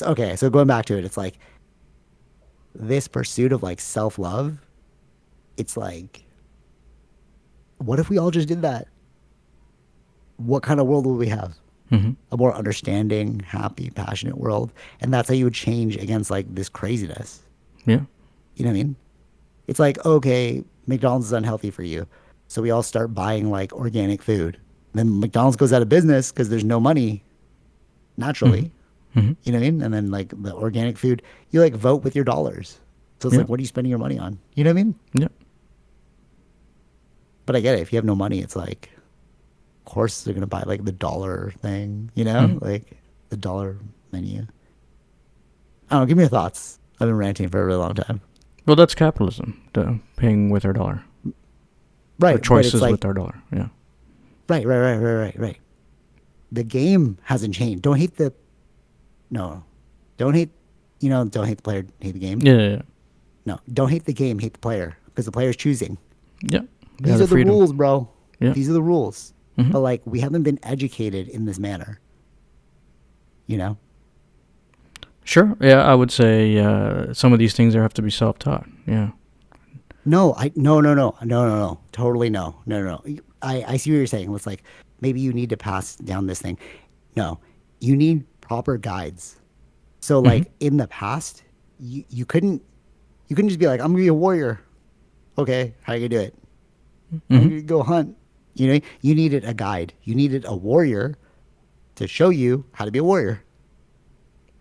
okay. So going back to it, it's like this pursuit of like self love. It's like, what if we all just did that? What kind of world would we have? Hmm. A more understanding, happy, passionate world. And that's how you would change against like this craziness. Yeah. You know what I mean? It's like, okay, McDonald's is unhealthy for you. So we all start buying like organic food. Then McDonald's goes out of business because there's no money Hmm. naturally. Hmm. You know what I mean? And then like the organic food, you like vote with your dollars. So it's Yeah. like, what are you spending your money on? You know what I mean? Yeah. But I get it. If you have no money, it's like, of course they're gonna buy like the dollar thing, you know, Hmm. like the dollar menu. I don't know. Give me your thoughts. I've been ranting for a really long time. Well, that's capitalism. The paying with our dollar, or Right, but it's choices like with our dollar. Yeah. right. The game hasn't changed. Don't hate the no, don't hate don't hate the player, hate the game. Yeah. Yeah. Yeah. No, don't hate the game, hate the player because the player's choosing. Yeah. They have These the are the freedom. rules, bro. Yeah. These are the rules. Hmm. But like we haven't been educated in this manner, you know. Sure. Yeah, I would say some of these things have to be self-taught. Yeah. No, no. Totally no. I see what you're saying. It's like maybe you need to pass down this thing. No, you need proper guides. So Hmm. like in the past, you couldn't just be like, I'm gonna be a warrior. Okay, how you gonna do it? I'm Hmm. gonna go hunt. You know, you needed a guide. You needed a warrior to show you how to be a warrior,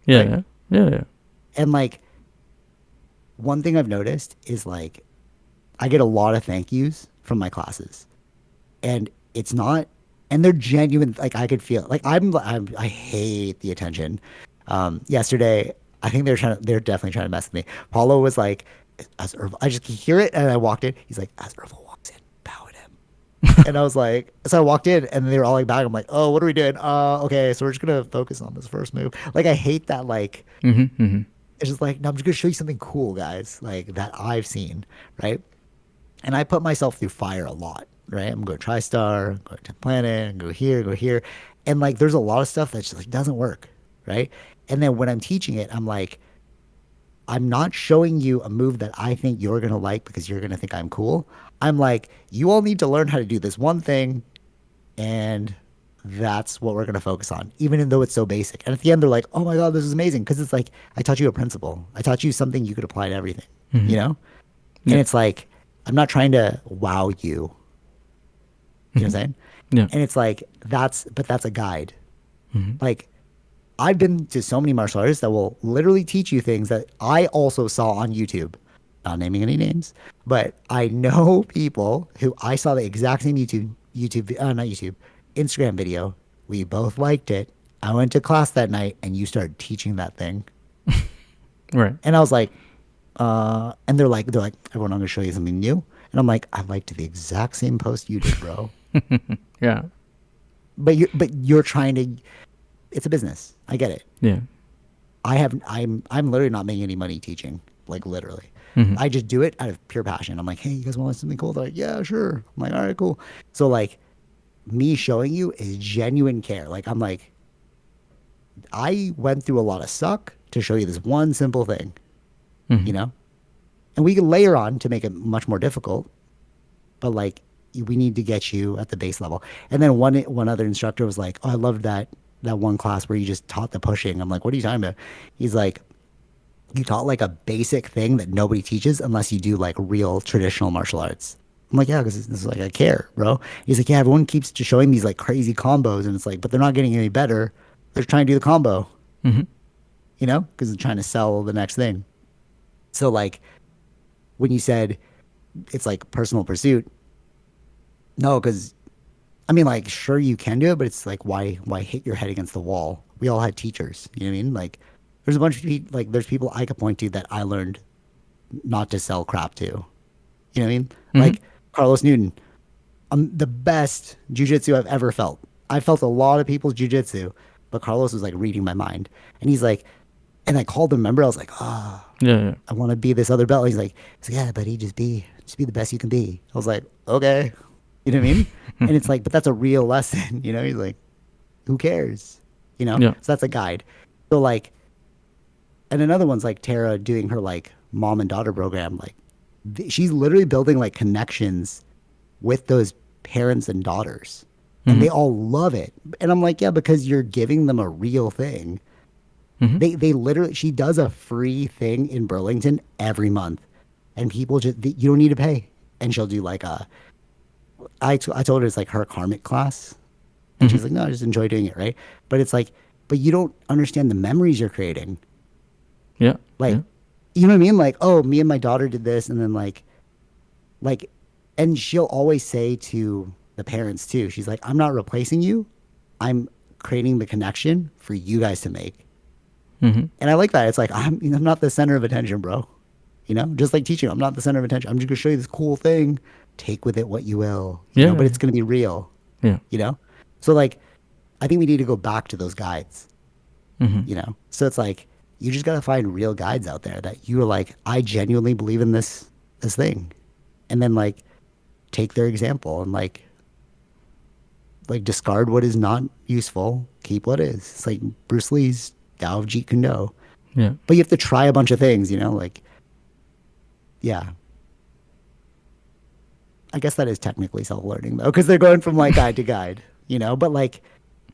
Yeah. right? Yeah. Yeah. Yeah. And like one thing I've noticed is like I get a lot of thank yous from my classes. And it's not, and they're genuine. Like I could feel like I hate the attention. Yesterday, I think they're definitely trying to mess with me. Paulo was like, as Irvil, I just could hear it, and I walked in. He's like, as Irvil walks in, bow at him. And I was like, so I walked in, and they were all like back. I'm like, oh, what are we doing? Okay, so we're just gonna focus on this first move. Like I hate that. Like Hmm. Hmm. it's just like, no, I'm just gonna show you something cool, guys. Like that I've seen, right? And I put myself through fire a lot, right? I'm going TriStar, I'm going to Planet, go here. And like there's a lot of stuff that just like doesn't work, right? And then when I'm teaching it, I'm like, I'm not showing you a move that I think you're gonna like because you're gonna think I'm cool. I'm like, you all need to learn how to do this one thing, and that's what we're gonna focus on, even though it's so basic. And at the end, they're like, oh my God, this is amazing. Because it's like I taught you a principle. I taught you something you could apply to everything, Hmm. you know? And Yeah. it's like, I'm not trying to wow you. You know what I'm Hmm. saying? Yeah. And it's like but that's a guide. Hmm. Like I've been to so many martial artists that will literally teach you things that I also saw on YouTube. Not naming any names, but I know people who I saw the exact same not YouTube, Instagram video. We both liked it. I went to class that night and you started teaching that thing. Right. And I was like, and they're like, everyone, I'm gonna show you something new. And I'm like, I liked the exact same post you did, bro. Yeah. But you're trying to. It's a business. I get it. Yeah. I'm literally not making any money teaching. Like literally, Hmm. I just do it out of pure passion. I'm like, hey, you guys want something cool? They're like, yeah, sure. I'm like, all right, cool. So like, me showing you is genuine care. Like I'm like, I went through a lot of suck to show you this one simple thing, Hmm. you know. And we can layer on to make it much more difficult. But like we need to get you at the base level. And then one other instructor was like, "Oh, I loved that one class where you just taught the pushing." I'm like, "What are you talking about?" He's like, "You taught like a basic thing that nobody teaches unless you do like real traditional martial arts." I'm like, "Yeah, because this is like I care, bro." He's like, "Yeah, everyone keeps just showing these like crazy combos, and it's like, but they're not getting any better. They're trying to do the combo, Hmm. because they're trying to sell the next thing." So like when you said it's like personal pursuit, no, because I mean, like, sure you can do it, but it's like, why hit your head against the wall? We all had teachers. You know what I mean? Like, there's a bunch of people, like, there's people I could point to that I learned not to sell crap to. You know what I mean? Hmm. Like Carlos Newton, the best jujitsu I've ever felt. I felt a lot of people's jujitsu, but Carlos was like reading my mind, and he's like, and I called him. Remember, I was like, oh, Yeah. Yeah. I want to be this other belt. He's like, yeah, buddy, just be the best you can be. I was like, okay, you know what I mean? And it's like, but that's a real lesson, you know? He's like, who cares? Yeah. So that's a guide. So like, And another one's like Tara doing her like mom and daughter program. Like she's literally building like connections with those parents and daughters, and Mm-hmm. they all love it. And I'm like, yeah, because you're giving them a real thing. Mm-hmm. They literally, she does a free thing in Burlington every month, and people just, you don't need to pay. And she'll do like a, I told her it's like her karmic class, and Mm-hmm. she's like, no, I just enjoy doing it, right? But it's like, but you don't understand the memories you're creating. Yeah. Like, Yeah. you know what I mean? Like, oh, me and my daughter did this, and then like, and she'll always say to the parents too, she's like, I'm not replacing you. I'm creating the connection for you guys to make. Mm-hmm. And I like that. It's like, I'm not the center of attention, bro. You know, just like teaching, I'm not the center of attention. I'm just going to show you this cool thing. Take with it what you will, you Yeah. know, but Yeah. it's going to be real, Yeah. you know? So, like, I think we need to go back to those guides, Mm-hmm. you know? So it's like, you just got to find real guides out there that you are like, I genuinely believe in this thing. And then, like, take their example and, like discard what is not useful, keep what is. It's like Bruce Lee's Tao of Jeet Kune Do. Yeah. But you have to try a bunch of things, you know, like, yeah. I guess that is technically self learning though, because they're going from like guide to guide, you know, but like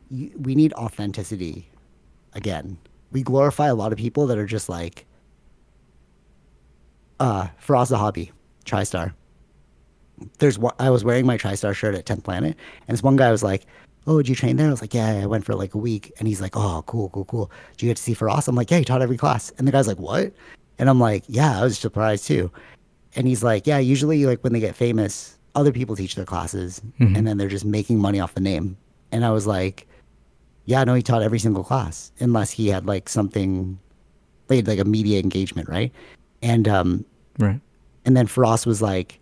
we need authenticity again. We glorify a lot of people that are just like, for us, a hobby, TriStar. There's one, I was wearing my TriStar shirt at 10th Planet, and this one guy was like, oh, did you train there? I was like, yeah, I went for like a week. And he's like, oh, cool, cool, cool. Did you get to see Faraz? I'm like, yeah, he taught every class. And the guy's like, what? And I'm like, yeah, I was surprised too. And he's like, yeah, usually like when they get famous, other people teach their classes Mm-hmm. and then they're just making money off the name. And I was like, yeah, no, he taught every single class unless he had like something, like a media engagement, right? And Right. and then Faraz was like,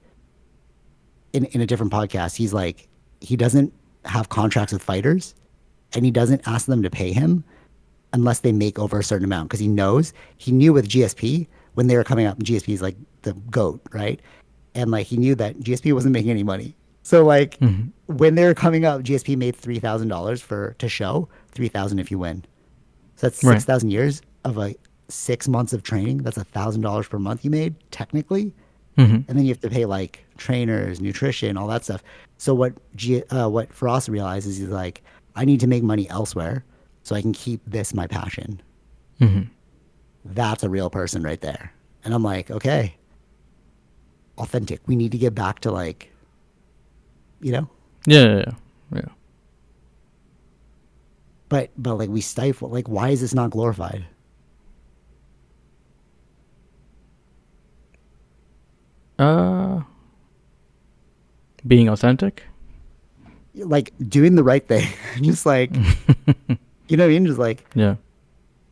in a different podcast, he's like, he doesn't have contracts with fighters and he doesn't ask them to pay him unless they make over a certain amount because he knew with GSP when they were coming up, and GSP is like the goat, right? And like he knew that GSP wasn't making any money. So like Mm-hmm. when they were coming up, GSP made $3,000 for to show 3,000 if you win. So that's Right. 6,000 years of like 6 months of training. That's $1,000 per month you made technically, Mm-hmm. and then you have to pay like trainers, nutrition, all that stuff. So what Frost realizes is like, I need to make money elsewhere so I can keep this my passion. Mm-hmm. That's a real person right there. And I'm like, okay, authentic. We need to get back to like, you know, Yeah. Yeah. Yeah. Yeah. but like we stifle. Like, why is this not glorified? Uh, being authentic. Like doing the right thing, just like, you know what I mean? Just like Yeah.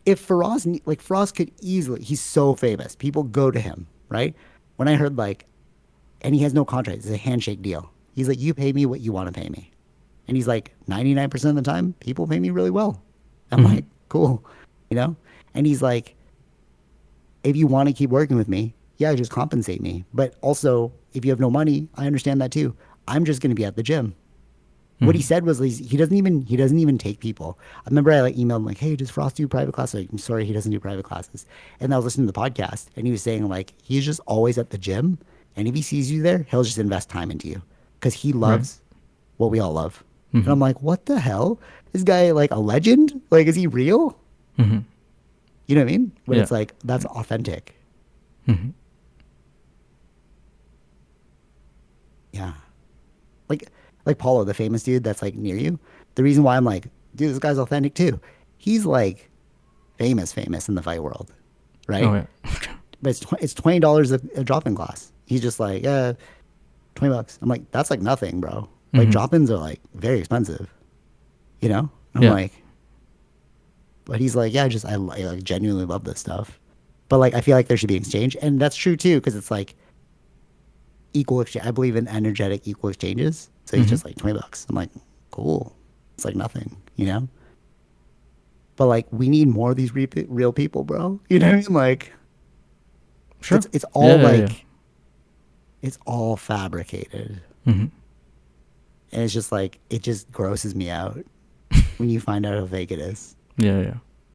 if like Faraz could easily, he's so famous. People go to him, right? When I heard like, and he has no contract, it's a handshake deal. He's like, you pay me what you want to pay me. And he's like, 99% of the time, people pay me really well. I'm Mm-hmm. like, cool, you know? And he's like, if you want to keep working with me, yeah, just compensate me. But also, if you have no money, I understand that too. I'm just going to be at the gym. What he Mm-hmm. said was he doesn't even take people. I remember I like emailed him like, hey, does Frost do private classes? Like, I'm sorry, he doesn't do private classes. And I was listening to the podcast, and he was saying like he's just always at the gym, and if he sees you there, he'll just invest time into you because he Right. loves what we all love. And Mm-hmm. I'm like, what the hell? This guy like a legend? Like, is he real? Mm-hmm. You know what I mean? But Yeah. it's like that's authentic. Mm-hmm. Yeah. Like Paulo, the famous dude that's like near you. The reason why I'm like, dude, this guy's authentic too. He's like famous in the fight world, Oh right? yeah. But it's $20 a drop-in class. He's just like, 20 bucks. I'm like, that's like nothing, bro. Like Mm-hmm. drop-ins are like very expensive, you know? I'm Yeah. like, but he's like, yeah, I like genuinely love this stuff. But like, I feel like there should be exchange, and that's true too, because it's like equal exchange. I believe in energetic equal exchanges. So he's Mm-hmm. just like 20 bucks. I'm like, cool. It's like nothing, you know? But like, we need more of these real people, bro. You know what I mean? Like, Sure. it's Yeah. all Yeah. Yeah. like, it's all fabricated. Mm-hmm. And it's just like, it just grosses me out when you find out how fake it is. Yeah. Yeah.